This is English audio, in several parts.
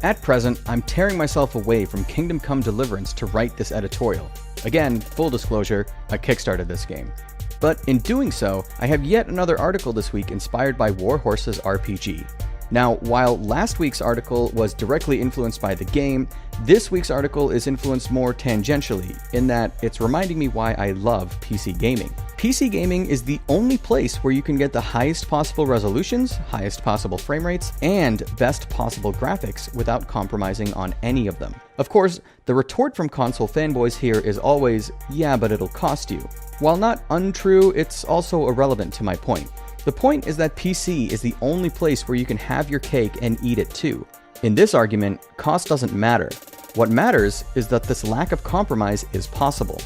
At present, I'm tearing myself away from Kingdom Come Deliverance to write this editorial. Again, full disclosure, I kickstarted this game. But in doing so, I have yet another article this week inspired by Warhorse's RPG. Now, while last week's article was directly influenced by the game, this week's article is influenced more tangentially, in that it's reminding me why I love PC gaming. PC gaming is the only place where you can get the highest possible resolutions, highest possible frame rates, and best possible graphics without compromising on any of them. Of course, the retort from console fanboys here is always, yeah, but it'll cost you. While not untrue, it's also irrelevant to my point. The point is that PC is the only place where you can have your cake and eat it too. In this argument, cost doesn't matter. What matters is that this lack of compromise is possible.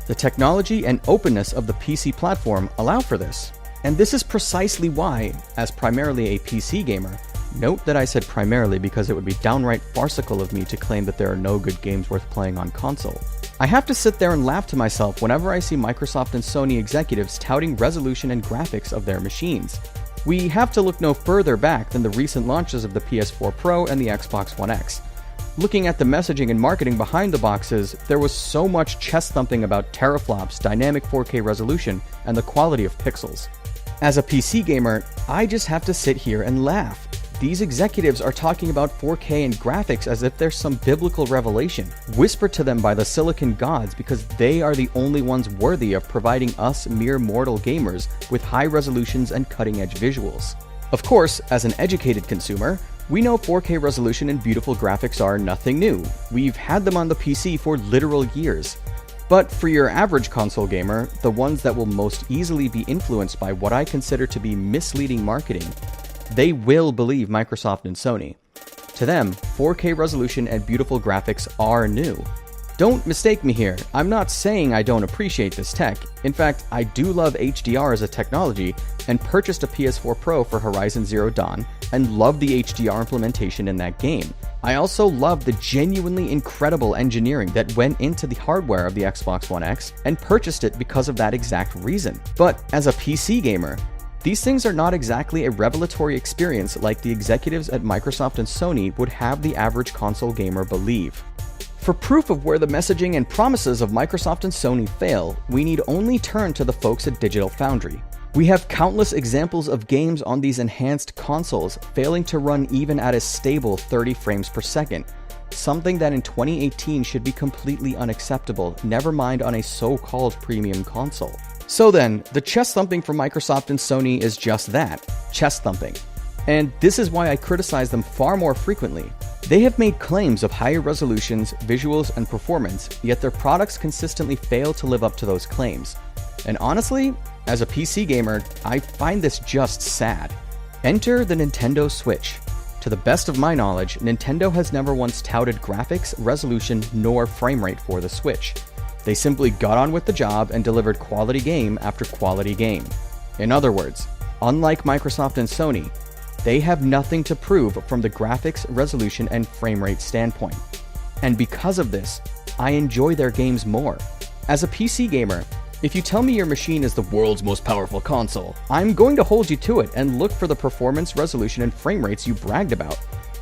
The technology and openness of the PC platform allow for this. And this is precisely why, as primarily a PC gamer, note that I said primarily because it would be downright farcical of me to claim that there are no good games worth playing on console. I have to sit there and laugh to myself whenever I see Microsoft and Sony executives touting resolution and graphics of their machines. We have to look no further back than the recent launches of the PS4 Pro and the Xbox One X. Looking at the messaging and marketing behind the boxes, there was so much chest thumping about teraflops, dynamic 4K resolution, and the quality of pixels. As a PC gamer, I just have to sit here and laugh. These executives are talking about 4K and graphics as if there's some biblical revelation, whispered to them by the silicon gods because they are the only ones worthy of providing us mere mortal gamers with high resolutions and cutting-edge visuals. Of course, as an educated consumer, we know 4K resolution and beautiful graphics are nothing new. We've had them on the PC for literal years. But for your average console gamer, the ones that will most easily be influenced by what I consider to be misleading marketing, they will believe Microsoft and Sony. To them, 4K resolution and beautiful graphics are new. Don't mistake me here, I'm not saying I don't appreciate this tech. In fact, I do love HDR as a technology and purchased a PS4 Pro for Horizon Zero Dawn and love the HDR implementation in that game. I also love the genuinely incredible engineering that went into the hardware of the Xbox One X and purchased it because of that exact reason. But as a PC gamer, these things are not exactly a revelatory experience like the executives at Microsoft and Sony would have the average console gamer believe. For proof of where the messaging and promises of Microsoft and Sony fail, we need only turn to the folks at Digital Foundry. We have countless examples of games on these enhanced consoles failing to run even at a stable 30 frames per second, something that in 2018 should be completely unacceptable, never mind on a so-called premium console. So then, the chest thumping from Microsoft and Sony is just that, chest thumping. And this is why I criticize them far more frequently. They have made claims of higher resolutions, visuals, and performance, yet their products consistently fail to live up to those claims. And honestly, as a PC gamer, I find this just sad. Enter the Nintendo Switch. To the best of my knowledge, Nintendo has never once touted graphics, resolution, nor frame rate for the Switch. They simply got on with the job and delivered quality game after quality game. In other words, unlike Microsoft and Sony, they have nothing to prove from the graphics, resolution, and frame rate standpoint. And because of this, I enjoy their games more. As a PC gamer, if you tell me your machine is the world's most powerful console, I'm going to hold you to it and look for the performance, resolution, and frame rates you bragged about.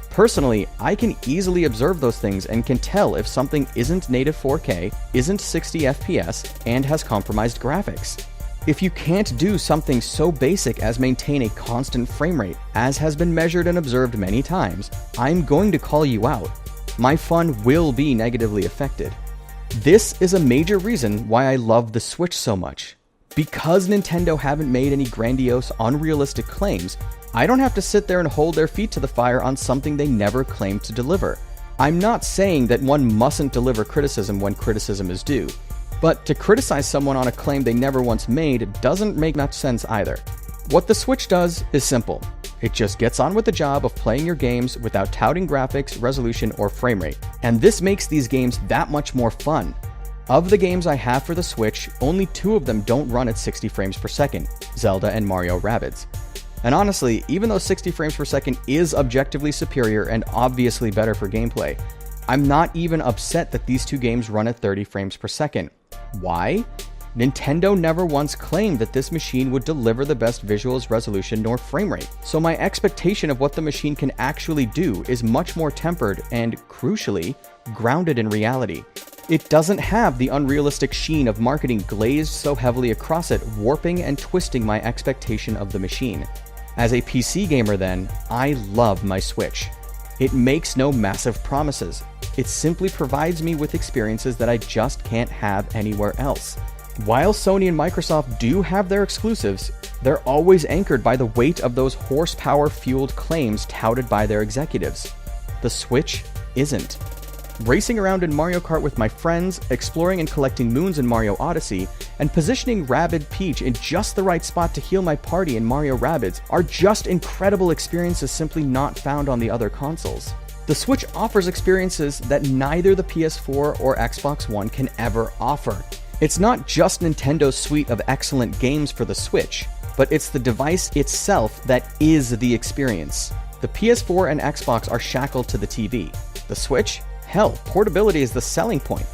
Personally, I can easily observe those things and can tell if something isn't native 4K, isn't 60 FPS, and has compromised graphics. If you can't do something so basic as maintain a constant frame rate, as has been measured and observed many times, I'm going to call you out. My fun will be negatively affected. This is a major reason why I love the Switch so much. Because Nintendo haven't made any grandiose, unrealistic claims, I don't have to sit there and hold their feet to the fire on something they never claimed to deliver. I'm not saying that one mustn't deliver criticism when criticism is due, but to criticize someone on a claim they never once made doesn't make much sense either. What the Switch does is simple. It just gets on with the job of playing your games without touting graphics, resolution, or frame rate, and this makes these games that much more fun. Of the games I have for the Switch, only 2 of them don't run at 60 frames per second, Zelda and Mario Rabbids. And honestly, even though 60 frames per second is objectively superior and obviously better for gameplay, I'm not even upset that these 2 games run at 30 frames per second. Why? Nintendo never once claimed that this machine would deliver the best visuals, resolution, nor frame rate, so my expectation of what the machine can actually do is much more tempered and, crucially, grounded in reality. It doesn't have the unrealistic sheen of marketing glazed so heavily across it, warping and twisting my expectation of the machine. As a PC gamer then, I love my Switch. It makes no massive promises. It simply provides me with experiences that I just can't have anywhere else. While Sony and Microsoft do have their exclusives, they're always anchored by the weight of those horsepower-fueled claims touted by their executives. The Switch isn't. Racing around in Mario Kart with my friends, exploring and collecting moons in Mario Odyssey, and positioning Rabid Peach in just the right spot to heal my party in Mario Rabbids are just incredible experiences simply not found on the other consoles. The Switch offers experiences that neither the PS4 or Xbox One can ever offer. It's not just Nintendo's suite of excellent games for the Switch, but it's the device itself that is the experience. The PS4 and Xbox are shackled to the TV. The Switch? Hell, portability is the selling point.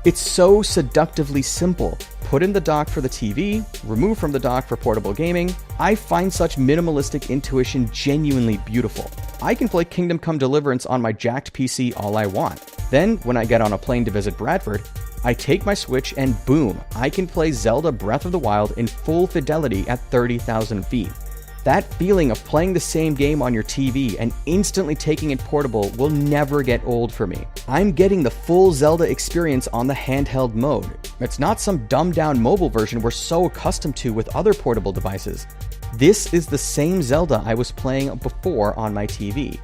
It's so seductively simple. Put in the dock for the TV, remove from the dock for portable gaming. I find such minimalistic intuition genuinely beautiful. I can play Kingdom Come Deliverance on my jacked PC all I want. Then, when I get on a plane to visit Bradford, I take my Switch and boom, I can play Zelda Breath of the Wild in full fidelity at 30,000 feet. That feeling of playing the same game on your TV and instantly taking it portable will never get old for me. I'm getting the full Zelda experience on the handheld mode. It's not some dumbed-down mobile version we're so accustomed to with other portable devices. This is the same Zelda I was playing before on my TV.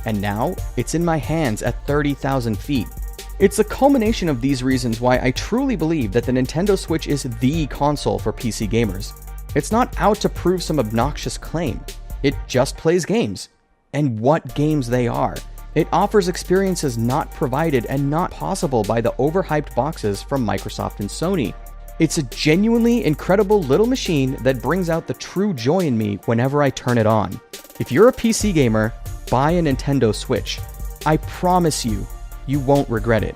And now, it's in my hands at 30,000 feet. It's a culmination of these reasons why I truly believe that the Nintendo Switch is the console for PC gamers. It's not out to prove some obnoxious claim. It just plays games. And what games they are. It offers experiences not provided and not possible by the overhyped boxes from Microsoft and Sony. It's a genuinely incredible little machine that brings out the true joy in me whenever I turn it on. If you're a PC gamer, buy a Nintendo Switch. I promise you, you won't regret it.